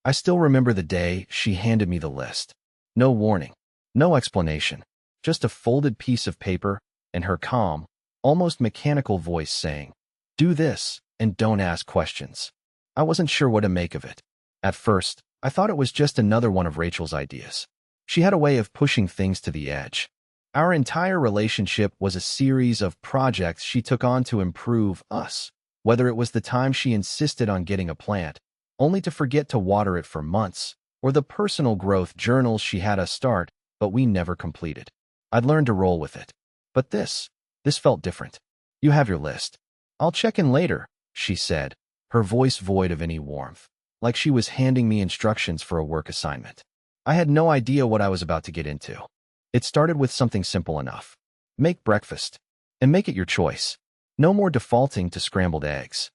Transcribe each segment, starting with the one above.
I still remember the day she handed me the list. No warning, no explanation, just a folded piece of paper and her calm, almost mechanical voice saying, "Do this, and don't ask questions." I wasn't sure what to make of it. At first, I thought it was just another one of Rachel's ideas. She had a way of pushing things to the edge. Our entire relationship was a series of projects she took on to improve us, whether it was the time she insisted on getting a plant, only to forget to water it for months, or the personal growth journals she had us start, but we never completed. I'd learned to roll with it. But this felt different. "You have your list. I'll check in later," she said, her voice void of any warmth, like she was handing me instructions for a work assignment. I had no idea what I was about to get into. It started with something simple enough. Make breakfast, and make it your choice. No more defaulting to scrambled eggs.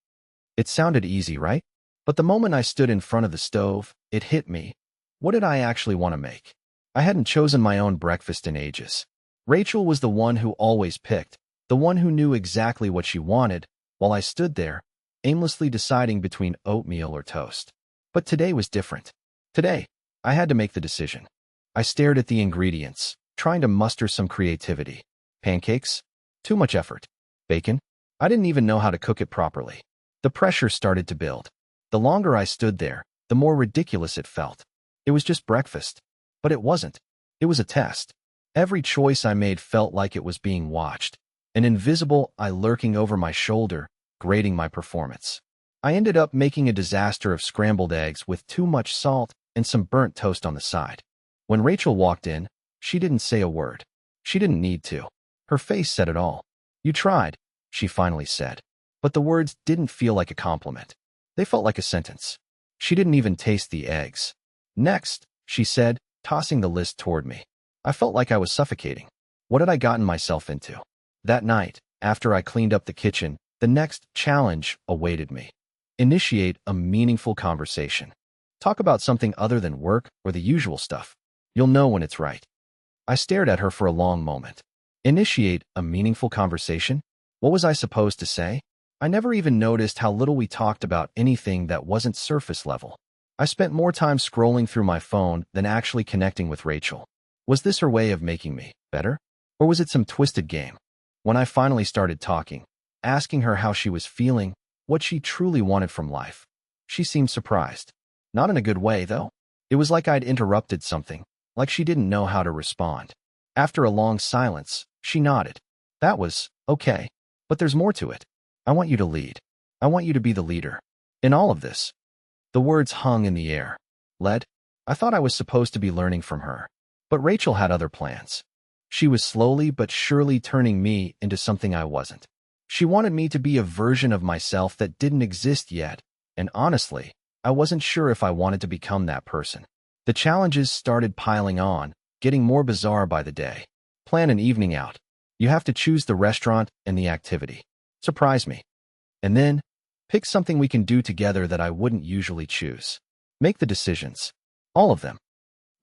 It sounded easy, right? But the moment I stood in front of the stove, it hit me. What did I actually want to make? I hadn't chosen my own breakfast in ages. Rachel was the one who always picked, the one who knew exactly what she wanted, while I stood there, aimlessly deciding between oatmeal or toast. But today was different. Today, I had to make the decision. I stared at the ingredients, trying to muster some creativity. Pancakes? Too much effort. Bacon? I didn't even know how to cook it properly. The pressure started to build. The longer I stood there, the more ridiculous it felt. It was just breakfast. But it wasn't. It was a test. Every choice I made felt like it was being watched, an invisible eye lurking over my shoulder, grading my performance. I ended up making a disaster of scrambled eggs with too much salt and some burnt toast on the side. When Rachel walked in, she didn't say a word. She didn't need to. Her face said it all. "You tried," she finally said. But the words didn't feel like a compliment. They felt like a sentence. She didn't even taste the eggs. "Next," she said, tossing the list toward me. I felt like I was suffocating. What had I gotten myself into? That night, after I cleaned up the kitchen, the next challenge awaited me. Initiate a meaningful conversation. Talk about something other than work or the usual stuff. You'll know when it's right. I stared at her for a long moment. Initiate a meaningful conversation? What was I supposed to say? I never even noticed how little we talked about anything that wasn't surface level. I spent more time scrolling through my phone than actually connecting with Rachel. Was this her way of making me better? Or was it some twisted game? When I finally started talking, asking her how she was feeling, what she truly wanted from life, she seemed surprised. Not in a good way, though. It was like I'd interrupted something, like she didn't know how to respond. After a long silence, she nodded. "That was okay. But there's more to it. I want you to lead. I want you to be the leader. In all of this." The words hung in the air. Led? I thought I was supposed to be learning from her. But Rachel had other plans. She was slowly but surely turning me into something I wasn't. She wanted me to be a version of myself that didn't exist yet, and honestly, I wasn't sure if I wanted to become that person. The challenges started piling on, getting more bizarre by the day. Plan an evening out. You have to choose the restaurant and the activity. Surprise me. And then, pick something we can do together that I wouldn't usually choose. Make the decisions. All of them.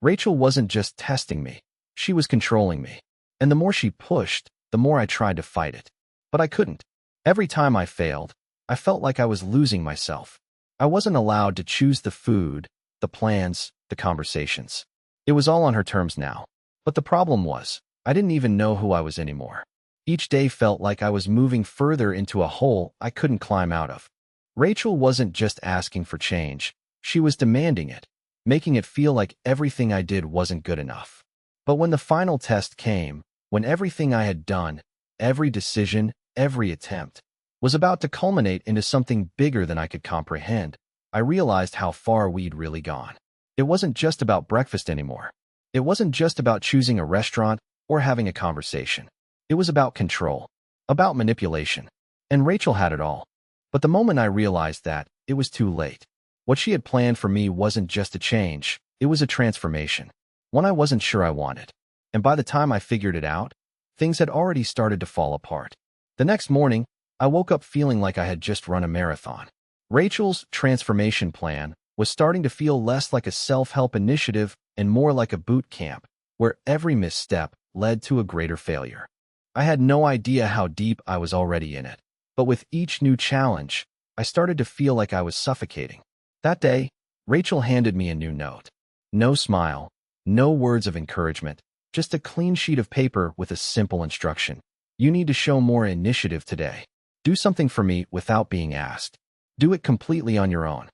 Rachel wasn't just testing me. She was controlling me. And the more she pushed, the more I tried to fight it. But I couldn't. Every time I failed, I felt like I was losing myself. I wasn't allowed to choose the food, the plans, the conversations. It was all on her terms now. But the problem was, I didn't even know who I was anymore. Each day felt like I was moving further into a hole I couldn't climb out of. Rachel wasn't just asking for change. She was demanding it, making it feel like everything I did wasn't good enough. But when the final test came, when everything I had done, every decision, every attempt, was about to culminate into something bigger than I could comprehend, I realized how far we'd really gone. It wasn't just about breakfast anymore. It wasn't just about choosing a restaurant or having a conversation. It was about control, about manipulation. And Rachel had it all. But the moment I realized that, it was too late. What she had planned for me wasn't just a change, it was a transformation. One I wasn't sure I wanted. And by the time I figured it out, things had already started to fall apart. The next morning, I woke up feeling like I had just run a marathon. Rachel's transformation plan was starting to feel less like a self-help initiative and more like a boot camp, where every misstep led to a greater failure. I had no idea how deep I was already in it, but with each new challenge, I started to feel like I was suffocating. That day, Rachel handed me a new note. No smile, no words of encouragement, just a clean sheet of paper with a simple instruction. You need to show more initiative today. Do something for me without being asked. Do it completely on your own.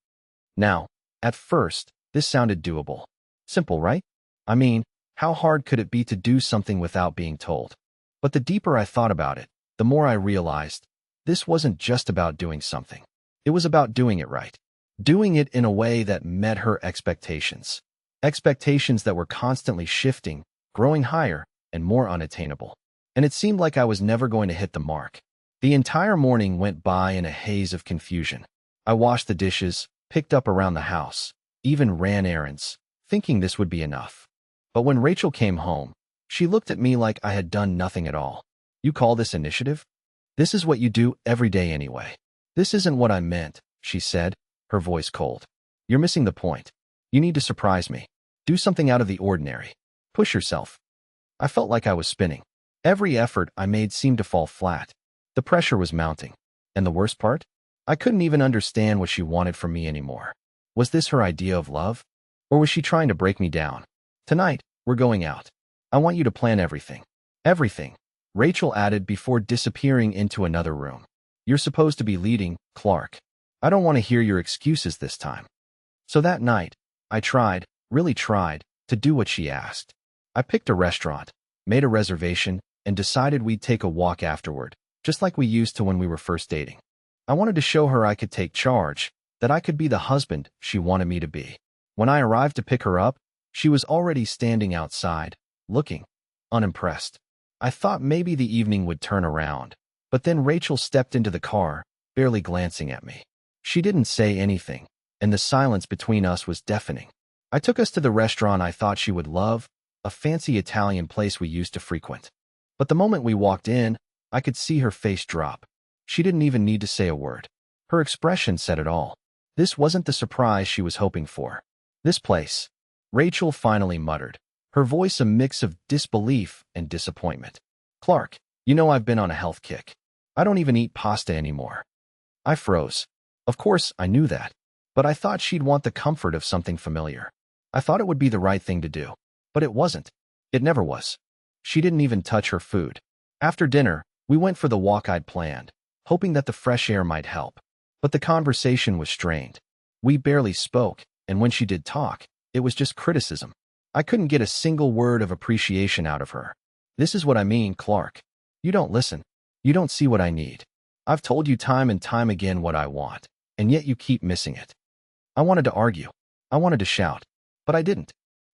Now, at first, this sounded doable. Simple, right? I mean, how hard could it be to do something without being told? But the deeper I thought about it, the more I realized this wasn't just about doing something. It was about doing it right. Doing it in a way that met her expectations. Expectations that were constantly shifting, growing higher, and more unattainable. And it seemed like I was never going to hit the mark. The entire morning went by in a haze of confusion. I washed the dishes, picked up around the house, even ran errands, thinking this would be enough. But when Rachel came home, she looked at me like I had done nothing at all. You call this initiative? This is what you do every day anyway. This isn't what I meant, she said, her voice cold. You're missing the point. You need to surprise me. Do something out of the ordinary. Push yourself. I felt like I was spinning. Every effort I made seemed to fall flat. The pressure was mounting. And the worst part? I couldn't even understand what she wanted from me anymore. Was this her idea of love? Or was she trying to break me down? Tonight, we're going out. I want you to plan everything. Everything, Rachel added before disappearing into another room. You're supposed to be leading, Clark. I don't want to hear your excuses this time. So that night, I tried, really tried, to do what she asked. I picked a restaurant, made a reservation, and decided we'd take a walk afterward, just like we used to when we were first dating. I wanted to show her I could take charge, that I could be the husband she wanted me to be. When I arrived to pick her up, she was already standing outside, looking unimpressed. I thought maybe the evening would turn around, but then Rachel stepped into the car, barely glancing at me. She didn't say anything, and the silence between us was deafening. I took us to the restaurant I thought she would love, a fancy Italian place we used to frequent. But the moment we walked in, I could see her face drop. She didn't even need to say a word. Her expression said it all. This wasn't the surprise she was hoping for. This place, Rachel finally muttered, her voice a mix of disbelief and disappointment. Clark, you know I've been on a health kick. I don't even eat pasta anymore. I froze. Of course, I knew that. But I thought she'd want the comfort of something familiar. I thought it would be the right thing to do. But it wasn't. It never was. She didn't even touch her food. After dinner, we went for the walk I'd planned, hoping that the fresh air might help. But the conversation was strained. We barely spoke, and when she did talk, it was just criticism. I couldn't get a single word of appreciation out of her. This is what I mean, Clark. You don't listen. You don't see what I need. I've told you time and time again what I want, and yet you keep missing it. I wanted to argue. I wanted to shout. But I didn't.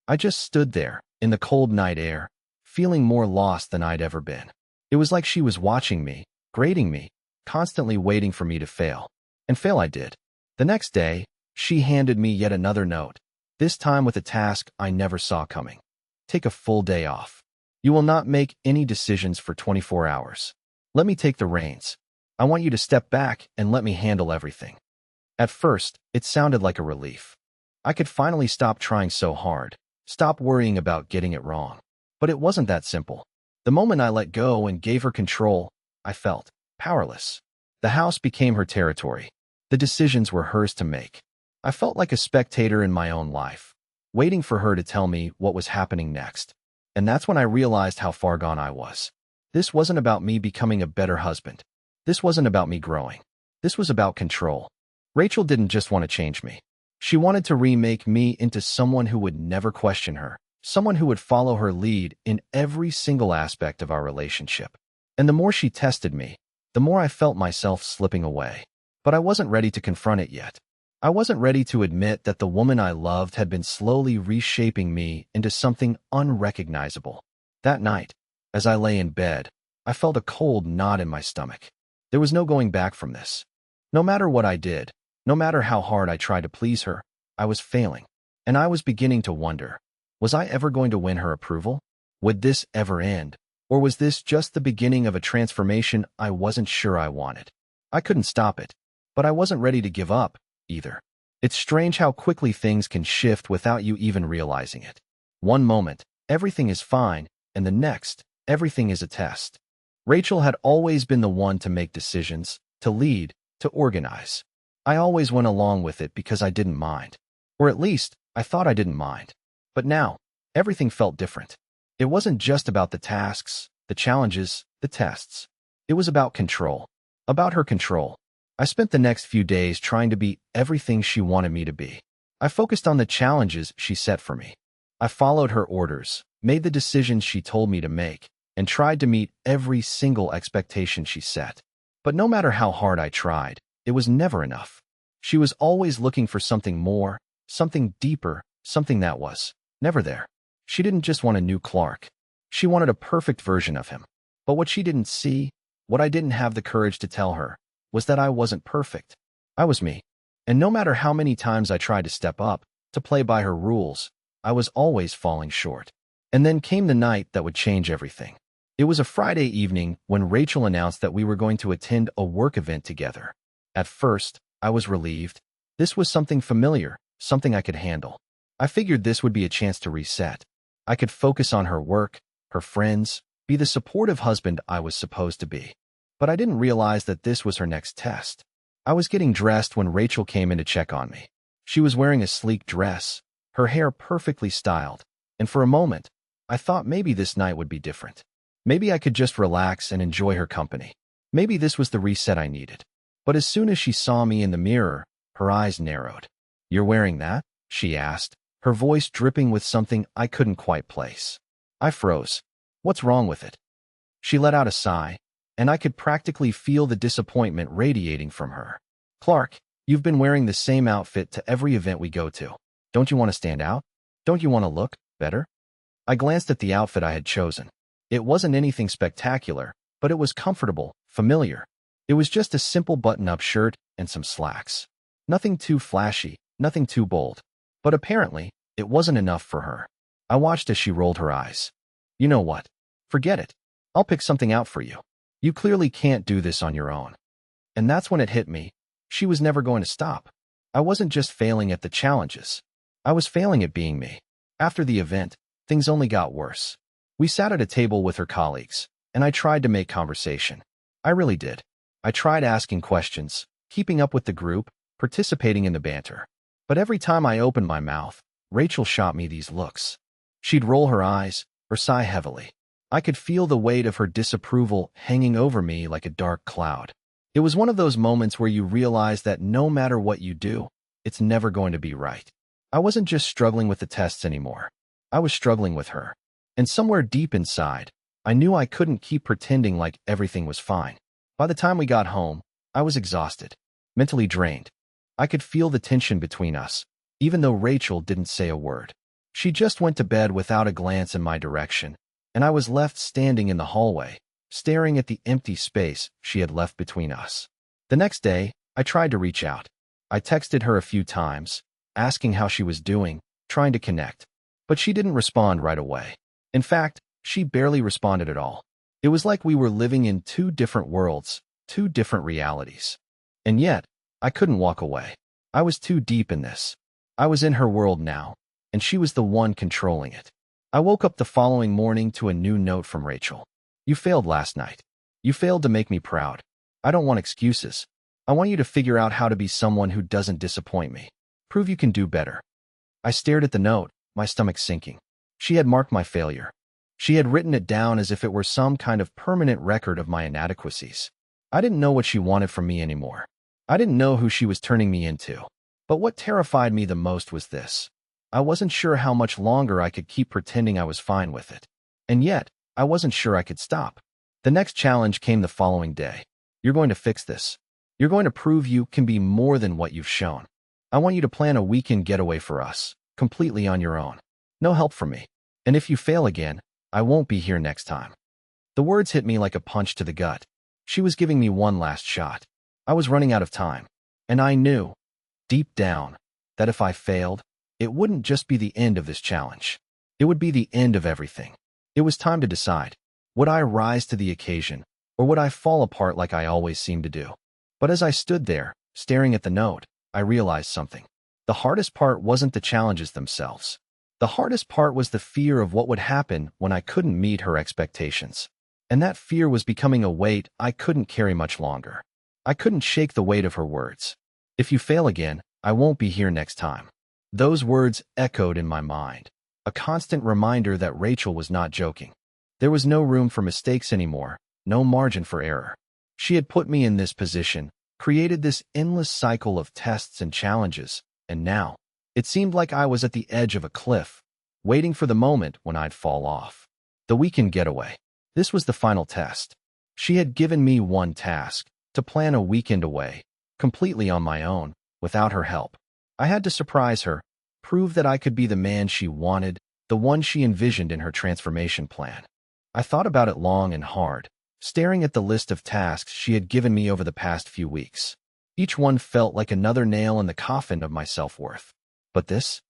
I just stood there, in the cold night air, feeling more lost than I'd ever been. It was like she was watching me, grading me, constantly waiting for me to fail. And fail I did. The next day, she handed me yet another note, this time with a task I never saw coming. Take a full day off. You will not make any decisions for 24 hours. Let me take the reins. I want you to step back and let me handle everything. At first, it sounded like a relief. I could finally stop trying so hard, stop worrying about getting it wrong. But it wasn't that simple. The moment I let go and gave her control, I felt powerless. The house became her territory. The decisions were hers to make. I felt like a spectator in my own life, waiting for her to tell me what was happening next. And that's when I realized how far gone I was. This wasn't about me becoming a better husband. This wasn't about me growing. This was about control. Rachel didn't just want to change me. She wanted to remake me into someone who would never question her, someone who would follow her lead in every single aspect of our relationship. And the more she tested me, the more I felt myself slipping away. But I wasn't ready to confront it yet. I wasn't ready to admit that the woman I loved had been slowly reshaping me into something unrecognizable. That night, as I lay in bed, I felt a cold knot in my stomach. There was no going back from this. No matter what I did, no matter how hard I tried to please her, I was failing. And I was beginning to wonder, was I ever going to win her approval? Would this ever end? Or was this just the beginning of a transformation I wasn't sure I wanted? I couldn't stop it, but I wasn't ready to give up, either. It's strange how quickly things can shift without you even realizing it. One moment, everything is fine, and the next, everything is a test. Rachel had always been the one to make decisions, to lead, to organize. I always went along with it because I didn't mind. Or at least, I thought I didn't mind. But now, everything felt different. It wasn't just about the tasks, the challenges, the tests. It was about control. About her control. I spent the next few days trying to be everything she wanted me to be. I focused on the challenges she set for me. I followed her orders, made the decisions she told me to make, and tried to meet every single expectation she set. But no matter how hard I tried, it was never enough. She was always looking for something more, something deeper, something that was never there. She didn't just want a new Clark. She wanted a perfect version of him. But what she didn't see, what I didn't have the courage to tell her, was that I wasn't perfect. I was me. And no matter how many times I tried to step up, to play by her rules, I was always falling short. And then came the night that would change everything. It was a Friday evening when Rachel announced that we were going to attend a work event together. At first, I was relieved. This was something familiar, something I could handle. I figured this would be a chance to reset. I could focus on her work, her friends, be the supportive husband I was supposed to be. But I didn't realize that this was her next test. I was getting dressed when Rachel came in to check on me. She was wearing a sleek dress, her hair perfectly styled, and for a moment, I thought maybe this night would be different. Maybe I could just relax and enjoy her company. Maybe this was the reset I needed. But as soon as she saw me in the mirror, her eyes narrowed. "You're wearing that?" she asked, her voice dripping with something I couldn't quite place. I froze. "What's wrong with it?" She let out a sigh, and I could practically feel the disappointment radiating from her. "Clark, you've been wearing the same outfit to every event we go to. Don't you want to stand out? Don't you want to look better?" I glanced at the outfit I had chosen. It wasn't anything spectacular, but it was comfortable, familiar. It was just a simple button-up shirt and some slacks. Nothing too flashy, nothing too bold. But apparently, it wasn't enough for her. I watched as she rolled her eyes. "You know what? Forget it. I'll pick something out for you. You clearly can't do this on your own." And that's when it hit me. She was never going to stop. I wasn't just failing at the challenges. I was failing at being me. After the event, things only got worse. We sat at a table with her colleagues, and I tried to make conversation. I really did. I tried asking questions, keeping up with the group, participating in the banter. But every time I opened my mouth, Rachel shot me these looks. She'd roll her eyes, or sigh heavily. I could feel the weight of her disapproval hanging over me like a dark cloud. It was one of those moments where you realize that no matter what you do, it's never going to be right. I wasn't just struggling with the tests anymore. I was struggling with her. And somewhere deep inside, I knew I couldn't keep pretending like everything was fine. By the time we got home, I was exhausted, mentally drained. I could feel the tension between us, even though Rachel didn't say a word. She just went to bed without a glance in my direction, and I was left standing in the hallway, staring at the empty space she had left between us. The next day, I tried to reach out. I texted her a few times, asking how she was doing, trying to connect. But she didn't respond right away. In fact, she barely responded at all. It was like we were living in two different worlds, two different realities. And yet, I couldn't walk away. I was too deep in this. I was in her world now, and she was the one controlling it. I woke up the following morning to a new note from Rachel. "You failed last night. You failed to make me proud. I don't want excuses. I want you to figure out how to be someone who doesn't disappoint me. Prove you can do better." I stared at the note, my stomach sinking. She had marked my failure. She had written it down as if it were some kind of permanent record of my inadequacies. I didn't know what she wanted from me anymore. I didn't know who she was turning me into. But what terrified me the most was this. I wasn't sure how much longer I could keep pretending I was fine with it. And yet, I wasn't sure I could stop. The next challenge came the following day. "You're going to fix this. You're going to prove you can be more than what you've shown. I want you to plan a weekend getaway for us, completely on your own. No help from me. And if you fail again, I won't be here next time." The words hit me like a punch to the gut. She was giving me one last shot. I was running out of time. And I knew, deep down, that if I failed, it wouldn't just be the end of this challenge. It would be the end of everything. It was time to decide. Would I rise to the occasion, or would I fall apart like I always seemed to do? But as I stood there, staring at the note, I realized something. The hardest part wasn't the challenges themselves. The hardest part was the fear of what would happen when I couldn't meet her expectations. And that fear was becoming a weight I couldn't carry much longer. I couldn't shake the weight of her words. "If you fail again, I won't be here next time." Those words echoed in my mind, a constant reminder that Rachel was not joking. There was no room for mistakes anymore, no margin for error. She had put me in this position, created this endless cycle of tests and challenges, and now, it seemed like I was at the edge of a cliff, waiting for the moment when I'd fall off. The weekend getaway. This was the final test. She had given me one task, to plan a weekend away, completely on my own, without her help. I had to surprise her, prove that I could be the man she wanted, the one she envisioned in her transformation plan. I thought about it long and hard, staring at the list of tasks she had given me over the past few weeks. Each one felt like another nail in the coffin of my self-worth. But this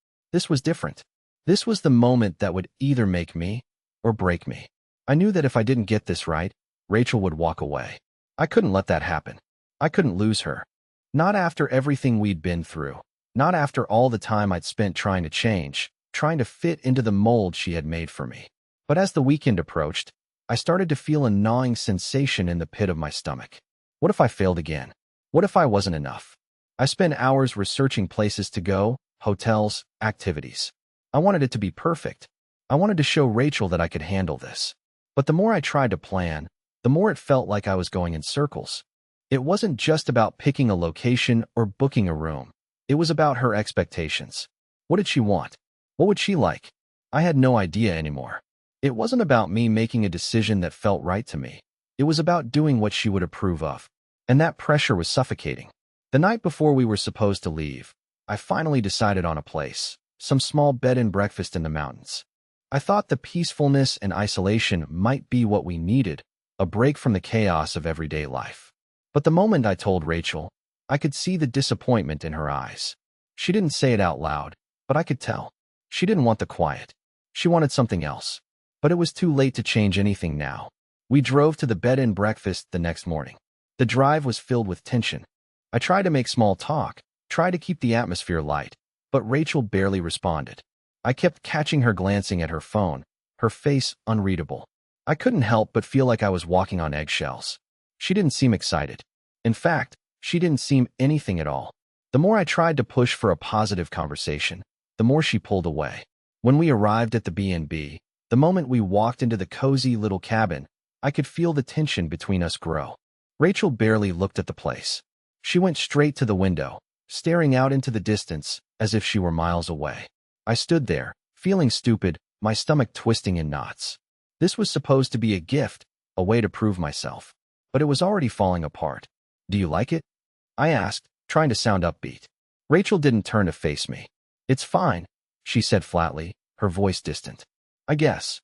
was different. This was the moment that would either make me or break me. I knew that if I didn't get this right, Rachel would walk away. I couldn't let that happen. I couldn't lose her. Not after everything we'd been through. Not after all the time I'd spent trying to change, trying to fit into the mold she had made for me. But as the weekend approached, I started to feel a gnawing sensation in the pit of my stomach. What if I failed again? What if I wasn't enough? I spent hours researching places to go, hotels, activities. I wanted it to be perfect. I wanted to show Rachel that I could handle this. But the more I tried to plan, the more it felt like I was going in circles. It wasn't just about picking a location or booking a room. It was about her expectations. What did she want? What would she like? I had no idea anymore. It wasn't about me making a decision that felt right to me. It was about doing what she would approve of. And that pressure was suffocating. The night before we were supposed to leave, I finally decided on a place, some small bed and breakfast in the mountains. I thought the peacefulness and isolation might be what we needed, a break from the chaos of everyday life. But the moment I told Rachel, I could see the disappointment in her eyes. She didn't say it out loud, but I could tell. She didn't want the quiet. She wanted something else. But it was too late to change anything now. We drove to the bed and breakfast the next morning. The drive was filled with tension. I tried to make small talk, tried to keep the atmosphere light, but Rachel barely responded. I kept catching her glancing at her phone, her face unreadable. I couldn't help but feel like I was walking on eggshells. She didn't seem excited. In fact, she didn't seem anything at all. The more I tried to push for a positive conversation, the more she pulled away. When we arrived at the B&B, the moment we walked into the cozy little cabin, I could feel the tension between us grow. Rachel barely looked at the place. She went straight to the window, staring out into the distance as if she were miles away. I stood there, feeling stupid, my stomach twisting in knots. This was supposed to be a gift, a way to prove myself. But it was already falling apart. "Do you like it?" I asked, trying to sound upbeat. Rachel didn't turn to face me. "It's fine," she said flatly, her voice distant. "I guess."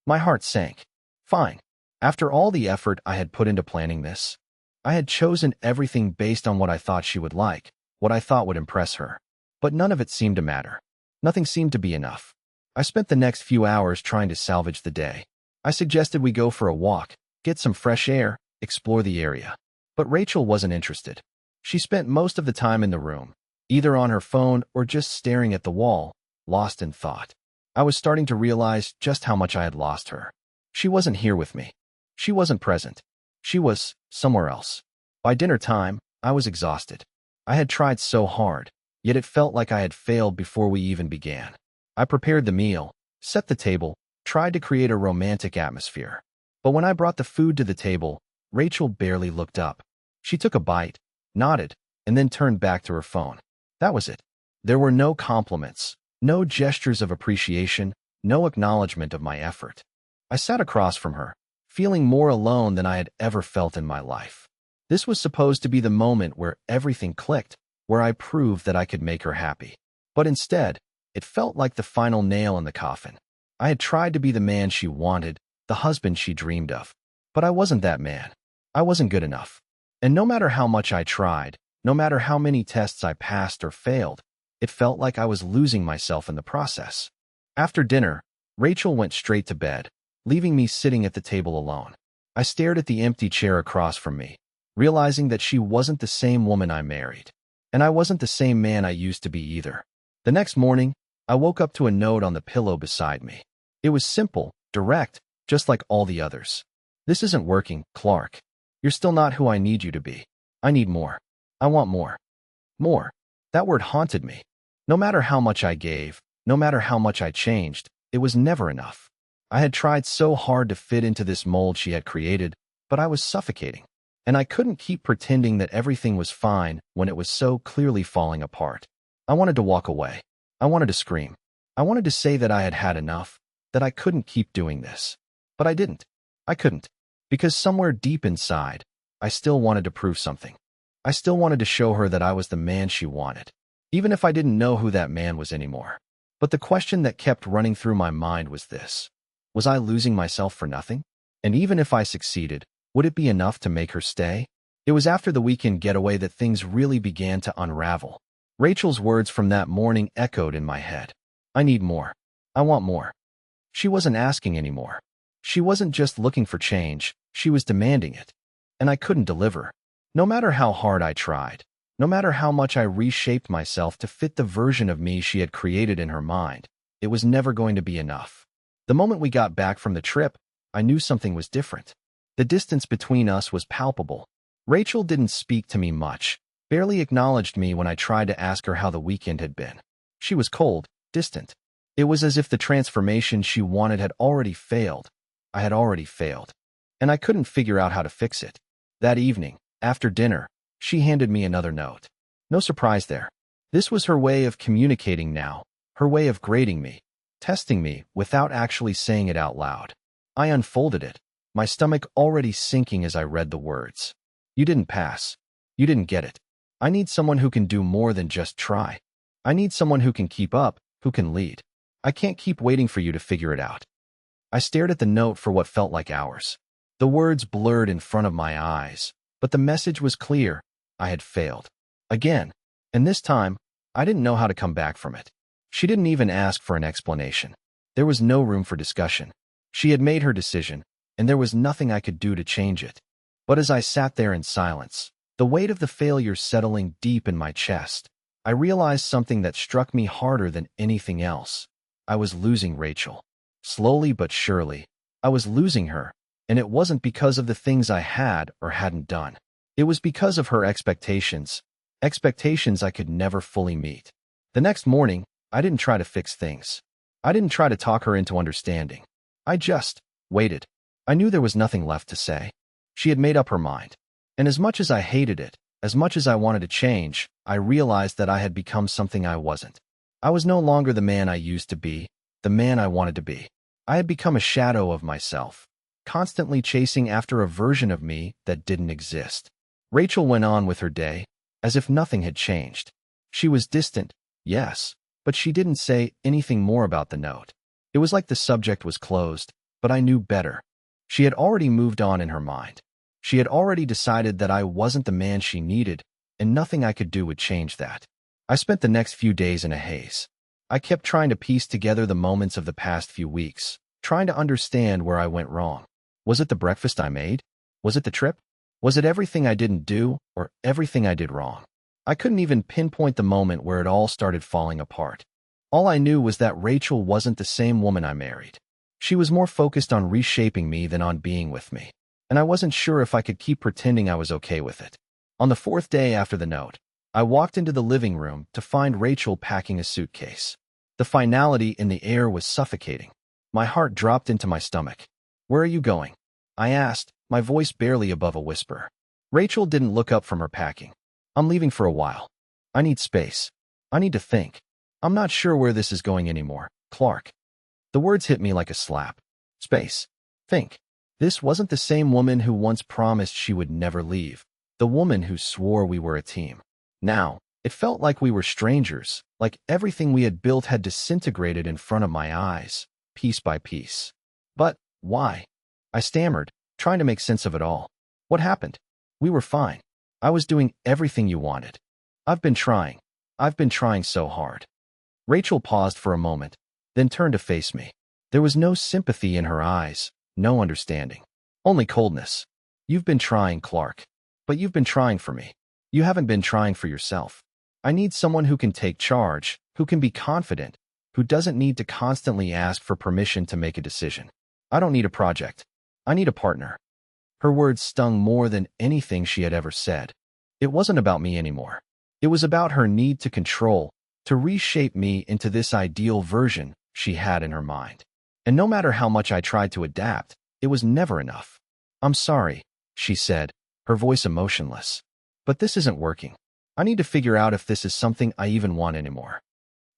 My heart sank. Fine. After all the effort I had put into planning this, I had chosen everything based on what I thought she would like, what I thought would impress her. But none of it seemed to matter. Nothing seemed to be enough. I spent the next few hours trying to salvage the day. I suggested we go for a walk, get some fresh air, explore the area. But Rachel wasn't interested. She spent most of the time in the room, either on her phone or just staring at the wall, lost in thought. I was starting to realize just how much I had lost her. She wasn't here with me. She wasn't present. She was somewhere else. By dinner time, I was exhausted. I had tried so hard, yet it felt like I had failed before we even began. I prepared the meal, set the table, tried to create a romantic atmosphere. But when I brought the food to the table, Rachel barely looked up. She took a bite, nodded, and then turned back to her phone. That was it. There were no compliments, no gestures of appreciation, no acknowledgement of my effort. I sat across from her, feeling more alone than I had ever felt in my life. This was supposed to be the moment where everything clicked, where I proved that I could make her happy. But instead, it felt like the final nail in the coffin. I had tried to be the man she wanted, the husband she dreamed of. But I wasn't that man. I wasn't good enough. And no matter how much I tried, no matter how many tests I passed or failed, it felt like I was losing myself in the process. After dinner, Rachel went straight to bed, leaving me sitting at the table alone. I stared at the empty chair across from me, realizing that she wasn't the same woman I married. And I wasn't the same man I used to be either. The next morning, I woke up to a note on the pillow beside me. It was simple, direct, just like all the others. "This isn't working, Clark. You're still not who I need you to be. I need more. I want more." More. That word haunted me. No matter how much I gave, no matter how much I changed, it was never enough. I had tried so hard to fit into this mold she had created, but I was suffocating. And I couldn't keep pretending that everything was fine when it was so clearly falling apart. I wanted to walk away. I wanted to scream. I wanted to say that I had had enough, that I couldn't keep doing this. But I didn't. I couldn't. Because somewhere deep inside, I still wanted to prove something. I still wanted to show her that I was the man she wanted, even if I didn't know who that man was anymore. But the question that kept running through my mind was this. Was I losing myself for nothing? And even if I succeeded, would it be enough to make her stay? It was after the weekend getaway that things really began to unravel. Rachel's words from that morning echoed in my head. I need more. I want more. She wasn't asking anymore. She wasn't just looking for change, she was demanding it. And I couldn't deliver. No matter how hard I tried, no matter how much I reshaped myself to fit the version of me she had created in her mind, it was never going to be enough. The moment we got back from the trip, I knew something was different. The distance between us was palpable. Rachel didn't speak to me much, barely acknowledged me when I tried to ask her how the weekend had been. She was cold, distant. It was as if the transformation she wanted had already failed. I had already failed. And I couldn't figure out how to fix it. That evening, after dinner, she handed me another note. No surprise there. This was her way of communicating now, her way of grading me, testing me without actually saying it out loud. I unfolded it, my stomach already sinking as I read the words. You didn't pass. You didn't get it. I need someone who can do more than just try. I need someone who can keep up, who can lead. I can't keep waiting for you to figure it out. I stared at the note for what felt like hours. The words blurred in front of my eyes, but the message was clear. I had failed. Again. And this time, I didn't know how to come back from it. She didn't even ask for an explanation. There was no room for discussion. She had made her decision, and there was nothing I could do to change it. But as I sat there in silence, the weight of the failure settling deep in my chest, I realized something that struck me harder than anything else. I was losing Rachel. Slowly but surely, I was losing her, and it wasn't because of the things I had or hadn't done. It was because of her expectations I could never fully meet. The next morning, I didn't try to fix things. I didn't try to talk her into understanding. I just waited. I knew there was nothing left to say. She had made up her mind. And as much as I hated it, as much as I wanted to change, I realized that I had become something I wasn't. I was no longer the man I used to be, the man I wanted to be. I had become a shadow of myself, constantly chasing after a version of me that didn't exist. Rachel went on with her day, as if nothing had changed. She was distant, yes, but she didn't say anything more about the note. It was like the subject was closed, but I knew better. She had already moved on in her mind. She had already decided that I wasn't the man she needed, and nothing I could do would change that. I spent the next few days in a haze. I kept trying to piece together the moments of the past few weeks, trying to understand where I went wrong. Was it the breakfast I made? Was it the trip? Was it everything I didn't do, or everything I did wrong? I couldn't even pinpoint the moment where it all started falling apart. All I knew was that Rachel wasn't the same woman I married. She was more focused on reshaping me than on being with me, and I wasn't sure if I could keep pretending I was okay with it. On the fourth day after the note, I walked into the living room to find Rachel packing a suitcase. The finality in the air was suffocating. My heart dropped into my stomach. "Where are you going?" I asked, my voice barely above a whisper. Rachel didn't look up from her packing. "I'm leaving for a while. I need space. I need to think. I'm not sure where this is going anymore, Clark." The words hit me like a slap. Space. Think. This wasn't the same woman who once promised she would never leave. The woman who swore we were a team. Now, it felt like we were strangers, like everything we had built had disintegrated in front of my eyes, piece by piece. But why? I stammered, trying to make sense of it all. What happened? We were fine. I was doing everything you wanted. I've been trying. I've been trying so hard. Rachel paused for a moment, then turned to face me. There was no sympathy in her eyes, no understanding. Only coldness. "You've been trying, Clark. But you've been trying for me. You haven't been trying for yourself. I need someone who can take charge, who can be confident, who doesn't need to constantly ask for permission to make a decision. I don't need a project. I need a partner." Her words stung more than anything she had ever said. It wasn't about me anymore. It was about her need to control, to reshape me into this ideal version she had in her mind. And no matter how much I tried to adapt, it was never enough. "I'm sorry," she said, her voice emotionless. "But this isn't working. I need to figure out if this is something I even want anymore."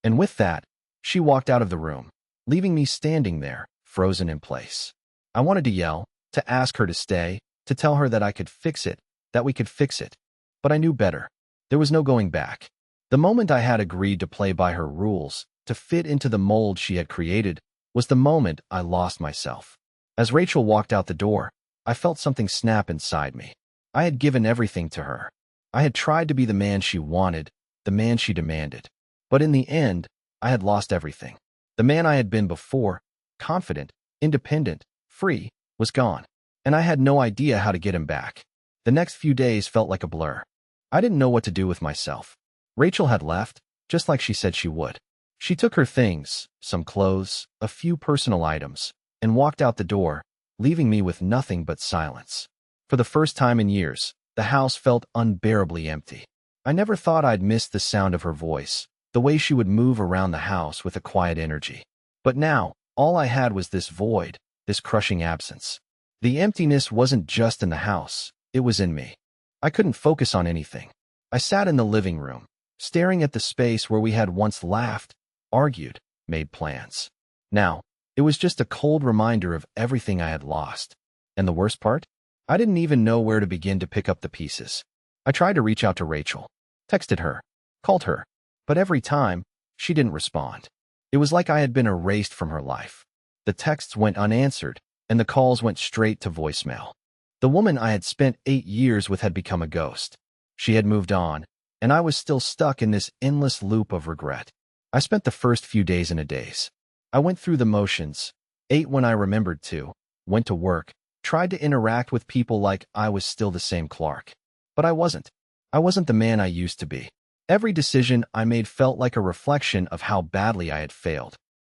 And with that, she walked out of the room, leaving me standing there, frozen in place. I wanted to yell, to ask her to stay, to tell her that I could fix it, that we could fix it. But I knew better. There was no going back. The moment I had agreed to play by her rules, to fit into the mold she had created, was the moment I lost myself. As Rachel walked out the door, I felt something snap inside me. I had given everything to her. I had tried to be the man she wanted, the man she demanded. But in the end, I had lost everything. The man I had been before, confident, independent, free, was gone. And I had no idea how to get him back. The next few days felt like a blur. I didn't know what to do with myself. Rachel had left, just like she said she would. She took her things, some clothes, a few personal items, and walked out the door, leaving me with nothing but silence. For the first time in years, the house felt unbearably empty. I never thought I'd miss the sound of her voice, the way she would move around the house with a quiet energy. But now, all I had was this void, this crushing absence. The emptiness wasn't just in the house, it was in me. I couldn't focus on anything. I sat in the living room, staring at the space where we had once laughed, argued, made plans. Now, it was just a cold reminder of everything I had lost. And the worst part? I didn't even know where to begin to pick up the pieces. I tried to reach out to Rachel, texted her, called her, but every time, she didn't respond. It was like I had been erased from her life. The texts went unanswered, and the calls went straight to voicemail. The woman I had spent 8 years with had become a ghost. She had moved on, and I was still stuck in this endless loop of regret. I spent the first few days in a daze. I went through the motions, ate when I remembered to, went to work, tried to interact with people like I was still the same Clark. But I wasn't. I wasn't the man I used to be. Every decision I made felt like a reflection of how badly I had failed.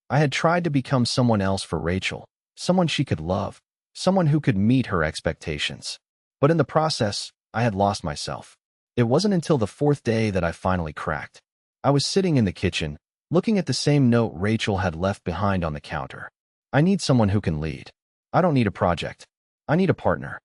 I had tried to become someone else for Rachel, someone she could love, someone who could meet her expectations. But in the process, I had lost myself. It wasn't until the 4th day that I finally cracked. I was sitting in the kitchen, looking at the same note Rachel had left behind on the counter. "I need someone who can lead. I don't need a project. I need a partner."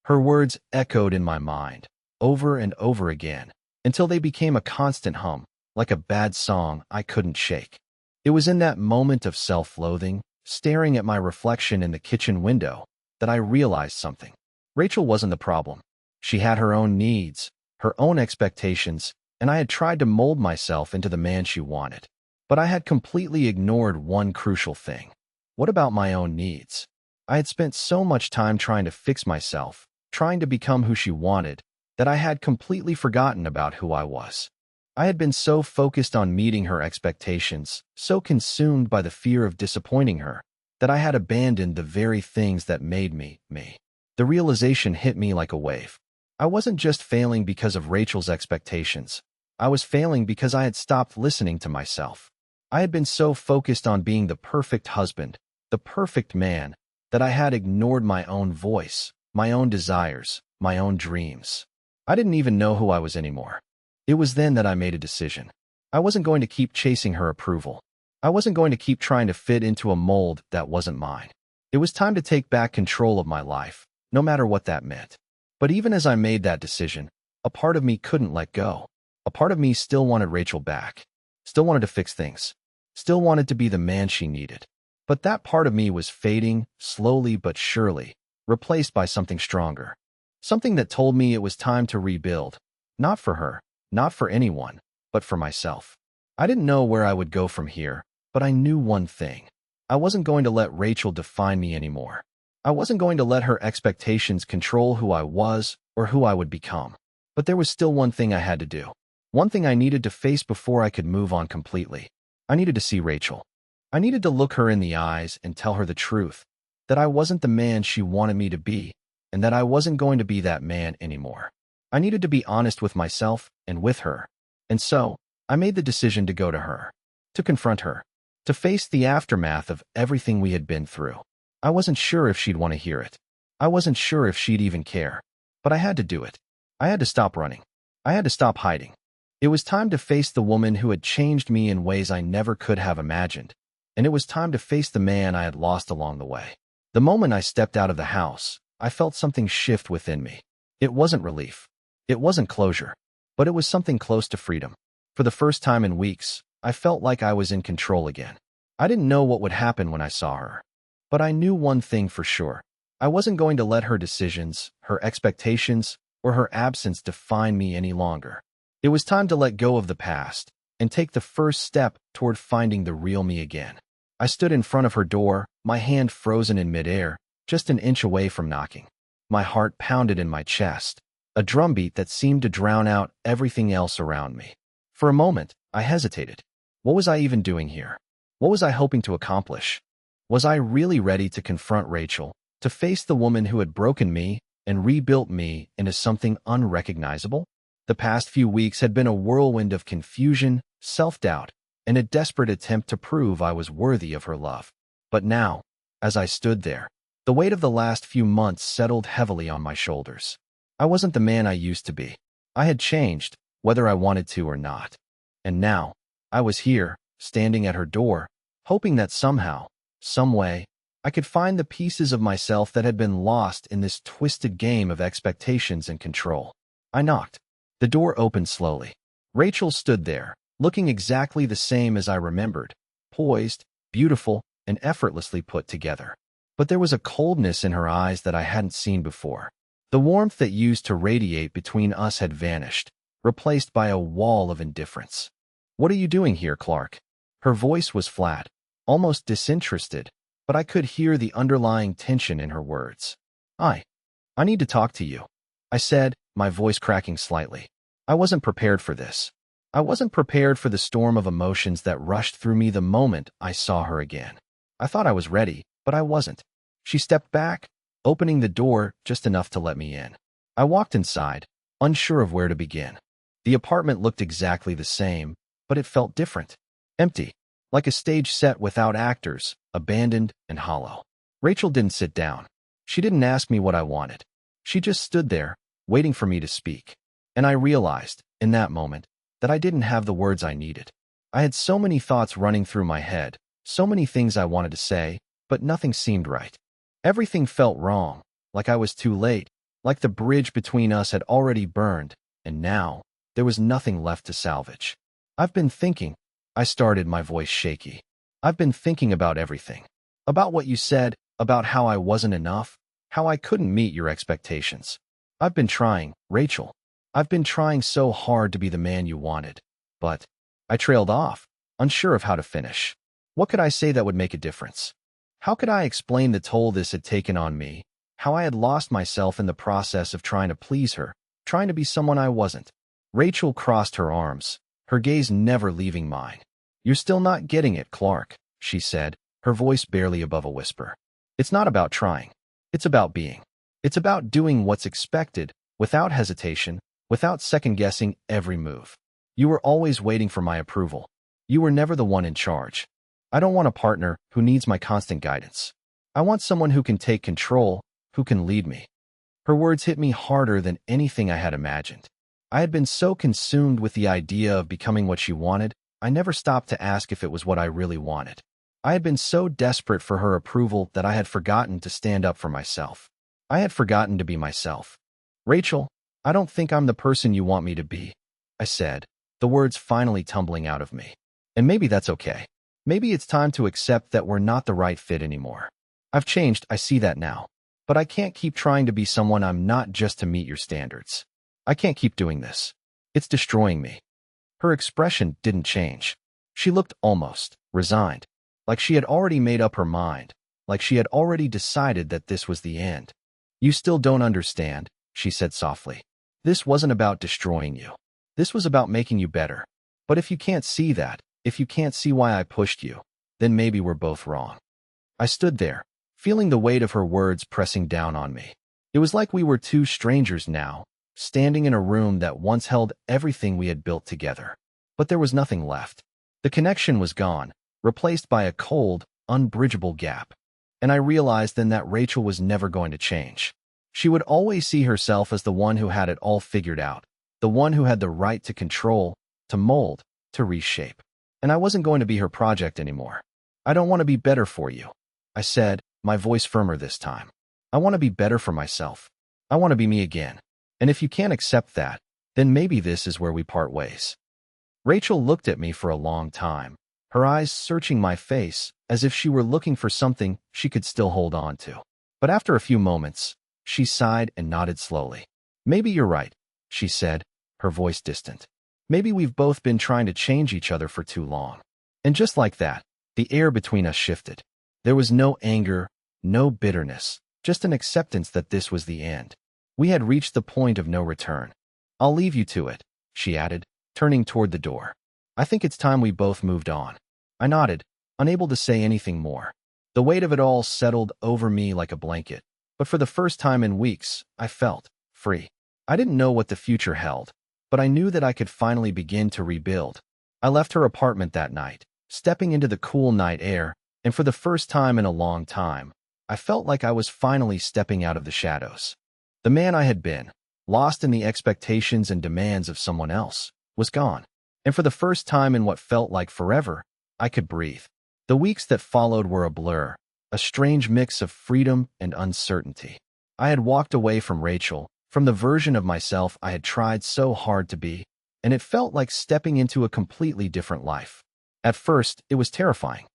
Her words echoed in my mind, over and over again, until they became a constant hum, like a bad song I couldn't shake. It was in that moment of self-loathing, staring at my reflection in the kitchen window, that I realized something. Rachel wasn't the problem. She had her own needs, her own expectations, and I had tried to mold myself into the man she wanted. But I had completely ignored one crucial thing. What about my own needs? I had spent so much time trying to fix myself, trying to become who she wanted, that I had completely forgotten about who I was. I had been so focused on meeting her expectations, so consumed by the fear of disappointing her, that I had abandoned the very things that made me, me. The realization hit me like a wave. I wasn't just failing because of Rachel's expectations. I was failing because I had stopped listening to myself. I had been so focused on being the perfect husband, the perfect man, that I had ignored my own voice, my own desires, my own dreams. I didn't even know who I was anymore. It was then that I made a decision. I wasn't going to keep chasing her approval. I wasn't going to keep trying to fit into a mold that wasn't mine. It was time to take back control of my life, no matter what that meant. But even as I made that decision, a part of me couldn't let go. A part of me still wanted Rachel back, still wanted to fix things, still wanted to be the man she needed. But that part of me was fading, slowly but surely, replaced by something stronger. Something that told me it was time to rebuild, not for her, not for anyone, but for myself. I didn't know where I would go from here, but I knew one thing. I wasn't going to let Rachel define me anymore. I wasn't going to let her expectations control who I was or who I would become. But there was still one thing I had to do. One thing I needed to face before I could move on completely. I needed to see Rachel. I needed to look her in the eyes and tell her the truth, that I wasn't the man she wanted me to be, and that I wasn't going to be that man anymore. I needed to be honest with myself and with her. And so, I made the decision to go to her, to confront her, to face the aftermath of everything we had been through. I wasn't sure if she'd want to hear it. I wasn't sure if she'd even care. But I had to do it. I had to stop running. I had to stop hiding. It was time to face the woman who had changed me in ways I never could have imagined, and it was time to face the man I had lost along the way. The moment I stepped out of the house, I felt something shift within me. It wasn't relief. It wasn't closure, but it was something close to freedom. For the first time in weeks, I felt like I was in control again. I didn't know what would happen when I saw her, but I knew one thing for sure. I wasn't going to let her decisions, her expectations, or her absence define me any longer. It was time to let go of the past and take the first step toward finding the real me again. I stood in front of her door, my hand frozen in midair, just an inch away from knocking. My heart pounded in my chest, a drumbeat that seemed to drown out everything else around me. For a moment, I hesitated. What was I even doing here? What was I hoping to accomplish? Was I really ready to confront Rachel, to face the woman who had broken me and rebuilt me into something unrecognizable? The past few weeks had been a whirlwind of confusion, self-doubt, and a desperate attempt to prove I was worthy of her love. But now, as I stood there, the weight of the last few months settled heavily on my shoulders. I wasn't the man I used to be. I had changed, whether I wanted to or not. And now, I was here, standing at her door, hoping that somehow, some way, I could find the pieces of myself that had been lost in this twisted game of expectations and control. I knocked. The door opened slowly. Rachel stood there, looking exactly the same as I remembered, poised, beautiful, and effortlessly put together. But there was a coldness in her eyes that I hadn't seen before. The warmth that used to radiate between us had vanished, replaced by a wall of indifference. "What are you doing here, Clark?" Her voice was flat, almost disinterested, but I could hear the underlying tension in her words. I need to talk to you," I said, my voice cracking slightly. I wasn't prepared for this. I wasn't prepared for the storm of emotions that rushed through me the moment I saw her again. I thought I was ready, but I wasn't. She stepped back, opening the door just enough to let me in. I walked inside, unsure of where to begin. The apartment looked exactly the same, but it felt different. Empty, like a stage set without actors, abandoned and hollow. Rachel didn't sit down. She didn't ask me what I wanted. She just stood there, waiting for me to speak. And I realized, in that moment, that I didn't have the words I needed. I had so many thoughts running through my head, so many things I wanted to say, but nothing seemed right. Everything felt wrong, like I was too late, like the bridge between us had already burned, and now, there was nothing left to salvage. "I've been thinking," I started, my voice shaky. "I've been thinking about everything. About what you said, about how I wasn't enough, how I couldn't meet your expectations. I've been trying, Rachel. I've been trying so hard to be the man you wanted. But," I trailed off, unsure of how to finish. What could I say that would make a difference? How could I explain the toll this had taken on me, how I had lost myself in the process of trying to please her, trying to be someone I wasn't? Rachel crossed her arms, her gaze never leaving mine. "You're still not getting it, Clark," she said, her voice barely above a whisper. "It's not about trying. It's about being. It's about doing what's expected, without hesitation, without second-guessing every move. You were always waiting for my approval. You were never the one in charge. I don't want a partner who needs my constant guidance. I want someone who can take control, who can lead me." Her words hit me harder than anything I had imagined. I had been so consumed with the idea of becoming what she wanted, I never stopped to ask if it was what I really wanted. I had been so desperate for her approval that I had forgotten to stand up for myself. I had forgotten to be myself. "Rachel, I don't think I'm the person you want me to be," I said, the words finally tumbling out of me. "And maybe that's okay. Maybe it's time to accept that we're not the right fit anymore. I've changed, I see that now. But I can't keep trying to be someone I'm not just to meet your standards. I can't keep doing this. It's destroying me." Her expression didn't change. She looked almost resigned, like she had already made up her mind, like she had already decided that this was the end. "You still don't understand," she said softly. "This wasn't about destroying you. This was about making you better. But if you can't see that, if you can't see why I pushed you, then maybe we're both wrong." I stood there, feeling the weight of her words pressing down on me. It was like we were two strangers now, standing in a room that once held everything we had built together. But there was nothing left. The connection was gone, replaced by a cold, unbridgeable gap. And I realized then that Rachel was never going to change. She would always see herself as the one who had it all figured out, the one who had the right to control, to mold, to reshape. And I wasn't going to be her project anymore. I don't want to be better for you, I said, my voice firmer this time. I want to be better for myself. I want to be me again. And if you can't accept that, then maybe this is where we part ways. Rachel looked at me for a long time, her eyes searching my face as if she were looking for something she could still hold on to. But after a few moments, she sighed and nodded slowly. Maybe you're right, she said, her voice distant. Maybe we've both been trying to change each other for too long. And just like that, the air between us shifted. There was no anger, no bitterness, just an acceptance that this was the end. We had reached the point of no return. I'll leave you to it, she added, turning toward the door. I think it's time we both moved on. I nodded, unable to say anything more. The weight of it all settled over me like a blanket, but for the first time in weeks, I felt free. I didn't know what the future held, but I knew that I could finally begin to rebuild. I left her apartment that night, stepping into the cool night air, and for the first time in a long time, I felt like I was finally stepping out of the shadows. The man I had been, lost in the expectations and demands of someone else, was gone. And for the first time in what felt like forever, I could breathe. The weeks that followed were a blur, a strange mix of freedom and uncertainty. I had walked away from Rachel, from the version of myself I had tried so hard to be, and it felt like stepping into a completely different life. At first, it was terrifying.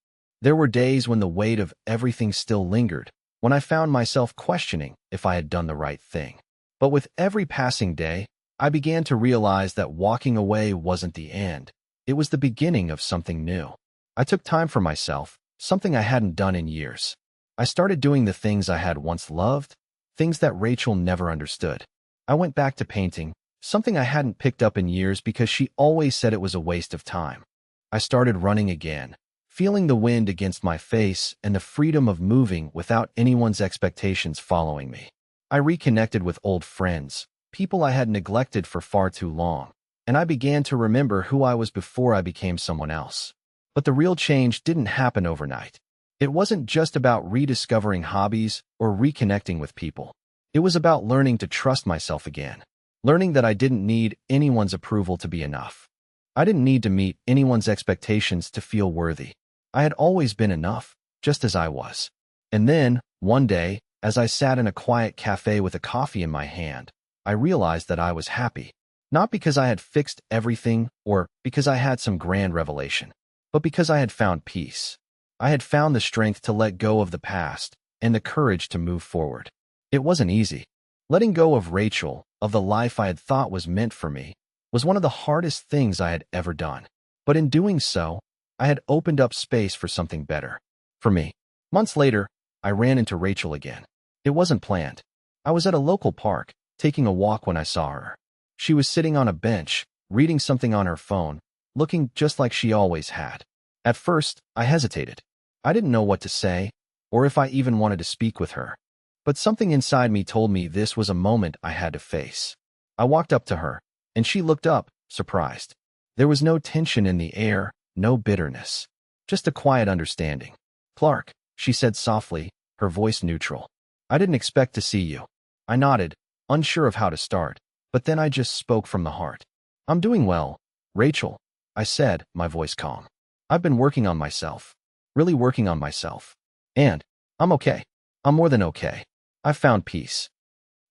There were days when the weight of everything still lingered, when I found myself questioning if I had done the right thing. But with every passing day, I began to realize that walking away wasn't the end. It was the beginning of something new. I took time for myself, something I hadn't done in years. I started doing the things I had once loved, things that Rachel never understood. I went back to painting, something I hadn't picked up in years because she always said it was a waste of time. I started running again, feeling the wind against my face and the freedom of moving without anyone's expectations following me. I reconnected with old friends, people I had neglected for far too long, and I began to remember who I was before I became someone else. But the real change didn't happen overnight. It wasn't just about rediscovering hobbies or reconnecting with people. It was about learning to trust myself again, learning that I didn't need anyone's approval to be enough. I didn't need to meet anyone's expectations to feel worthy. I had always been enough, just as I was. And then, one day, as I sat in a quiet cafe with a coffee in my hand, I realized that I was happy, not because I had fixed everything or because I had some grand revelation, but because I had found peace. I had found the strength to let go of the past and the courage to move forward. It wasn't easy. Letting go of Rachel, of the life I had thought was meant for me, was one of the hardest things I had ever done. But in doing so, I had opened up space for something better. For me. Months later, I ran into Rachel again. It wasn't planned. I was at a local park, taking a walk when I saw her. She was sitting on a bench, reading something on her phone, looking just like she always had. At first, I hesitated. I didn't know what to say, or if I even wanted to speak with her. But something inside me told me this was a moment I had to face. I walked up to her, and she looked up, surprised. There was no tension in the air, no bitterness. Just a quiet understanding. "Clark," she said softly, her voice neutral. "I didn't expect to see you." I nodded, unsure of how to start, but then I just spoke from the heart. "I'm doing well, Rachel," I said, my voice calm. "I've been working on myself. Really working on myself. And I'm okay. I'm more than okay. I've found peace."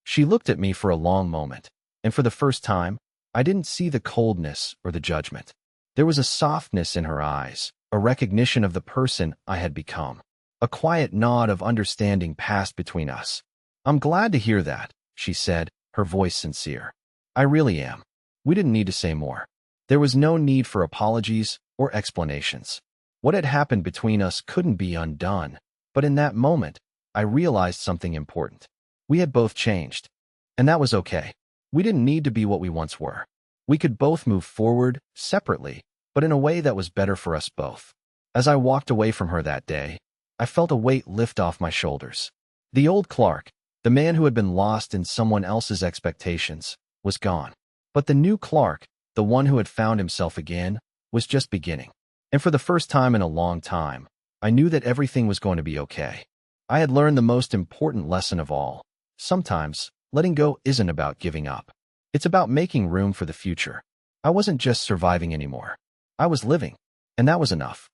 She looked at me for a long moment, and for the first time, I didn't see the coldness or the judgment. There was a softness in her eyes, a recognition of the person I had become. A quiet nod of understanding passed between us. "I'm glad to hear that," she said, her voice sincere. "I really am." We didn't need to say more. There was no need for apologies or explanations. What had happened between us couldn't be undone, but in that moment, I realized something important. We had both changed, and that was okay. We didn't need to be what we once were. We could both move forward, separately, but in a way that was better for us both. As I walked away from her that day, I felt a weight lift off my shoulders. The old Clark, the man who had been lost in someone else's expectations, was gone. But the new Clark, the one who had found himself again, was just beginning. And for the first time in a long time, I knew that everything was going to be okay. I had learned the most important lesson of all. Sometimes, letting go isn't about giving up. It's about making room for the future. I wasn't just surviving anymore. I was living, and that was enough.